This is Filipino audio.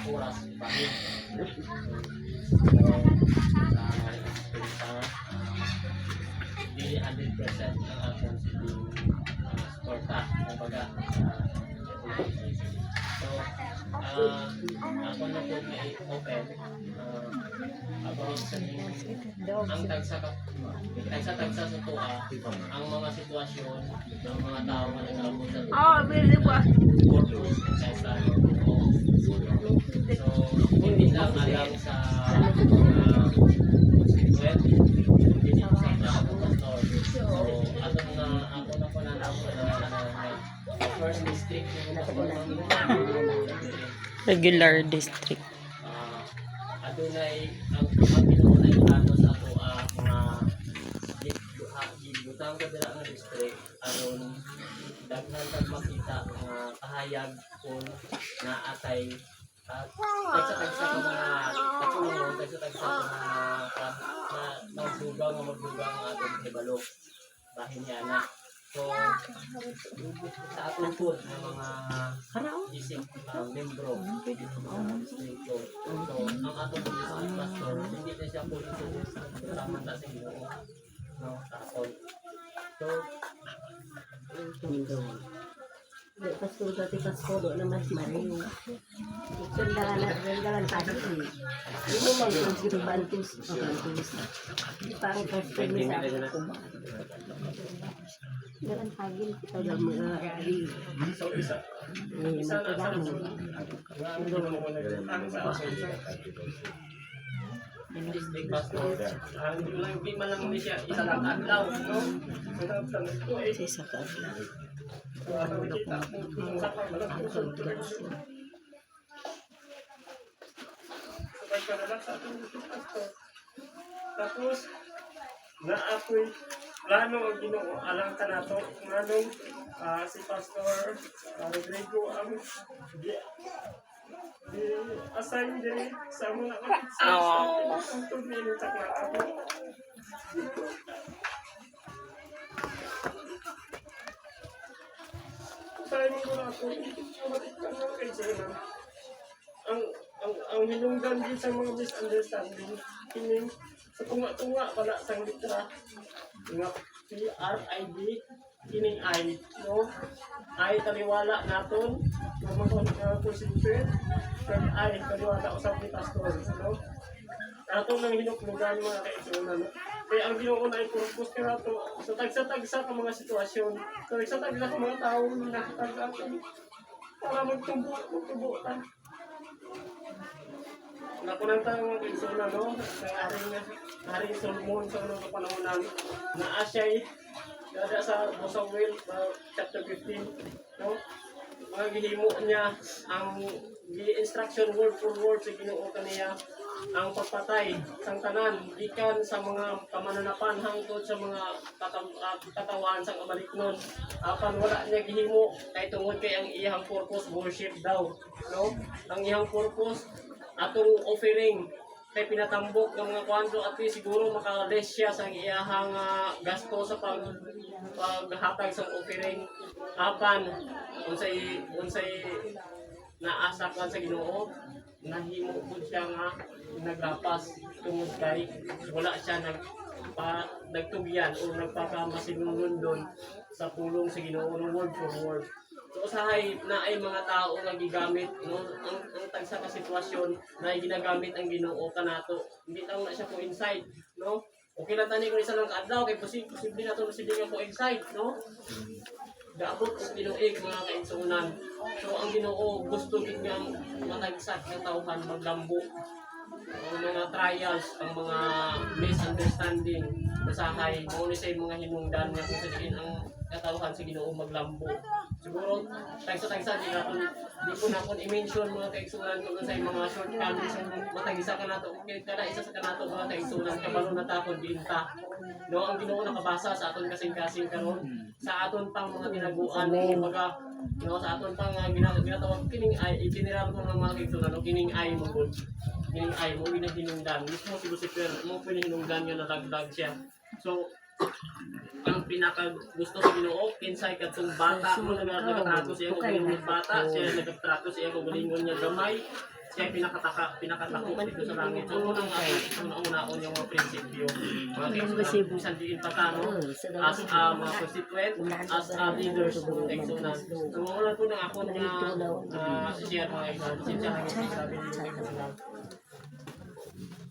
oras bahin. Hindi 100% ang akong sporta, kumbaga. So, ako na po may open about sa ang tagsa sa tuwa, ang mga sitwasyon ng mga tao na nag-aabot sa tuwa. Purpose and kaysa. So, hindi lang alam sa web, hindi lang sa pastor. So, ako na po na first district Regular district. Adunay ang pinunay plano sa ato mga gibutang ka dira nga district aron daghan kag makita mga kahayag kung naatay tagsa ka mga katulong tagsa ka mga magdugang ang atong hibalo bahin niya na. So, sa atong food ng mga isip membro dito. So, ang atong isip pastor, hindi na siya po ito kasama na sa Ginoo. No, sa atong. So, Pastor dati pastor na mas mariyo. Sundalan tadi. Ini mau bantus. Parang pastor bisa. Dalam pagi kita udah menghari. district pastor, hindi man lang siya isang adlaw, no? Sa kadlaw. Tapos na ako'y plano ang Ginoo alang kanato nganong si Pastor Rodrigo ang assign din sa mga ang tuloy sa ako. Time ko na ako ang hinungdan din sa mga misunderstanding kining sa tunga-tunga pala sa litra nga PRID kining I, no? I taliwala naton nga mga positive kag I taliwala usab ni pastor, no? Ato nang hinuklugan mga kaigsunan, no? Kaya ang Ginoo na ipurpose ka nato sa tagsa-tagsa ka mga sitwasyon, sa tagsa-tagsa ka mga tao na nakatag-aton para magtubo-tubutan. Nakunanta mga kaigsunan, no? Kaya Haring Solomon sa unang kapanahonan na asya'y dada sa Samuel chapter 15, no? Mga gihimo niya ang instruction word for word sa Ginoo kaniya ang pagpatay sang tanan gikan sa mga kamananapan hangtod sa mga katawan sang Amaliknon apan wala niya gihimo kay tungod kay ang iyang purpose worship daw, no? Ang iyang purpose atong offering kay pinatambok ng mga kwanto at siguro makales siya sa iyahang gasto sa paghatag sa offering apan unsay naasa ka sa Ginoo nahimo pud siya nga naglapas tungod kay wala siya nagtugyan o nagpakamasinulundon sa pulong sa Ginoo word for word. So usahay na ay mga tao nga gigamit, no, ang tagsa ka sitwasyon na ginagamit ang Ginoo kanato. Hindi lang na siya coincide, no? Okay lang tani kung isa lang kaadlaw kay posible na to sige nga coincide, no? Gaabot ang Ginoo mga kaigsunan. So ang Ginoo gusto gid nga matagsak ng tawhan maglambo. Ang mga trials, ang mga misunderstanding, usahay mo ni sa mga hinungdan nga kung sabihin ang katawhan sa Ginoo maglambo. Siguro tagsa-tagsa di ko na kon i-mention mga kaigsunan kung sa mga shortcomings matagisa ka nato kada isa sa kanato mga kaigsunan kabalo na tapon diinta, no? Ang Ginoo nakabasa sa aton kasing-kasing karon sa aton pang mga tinaguan kumbaga, no, sa aton pang ginatawag kining ay general ko ng mga kaigsunan no, kining ay mo gud kining ay mo ginahinungdan mismo si Lucifer mo pinahinungdan nga nadagdag siya. So ang pinaka gusto sa Ginoo kinsay kadtong bata mo nagatrato siya kung galingon bata, siya nagatrato siya kung galingon niya gamay, siya pinakatakot dito sa langit. So unang una-unaon yung mga prinsipyo, mga kaibigan, bisan diin pa ta, no? As mga constituent, as leaders ng Exonan. So una po ng ako nga share mga kaibigan, siya sabi niyo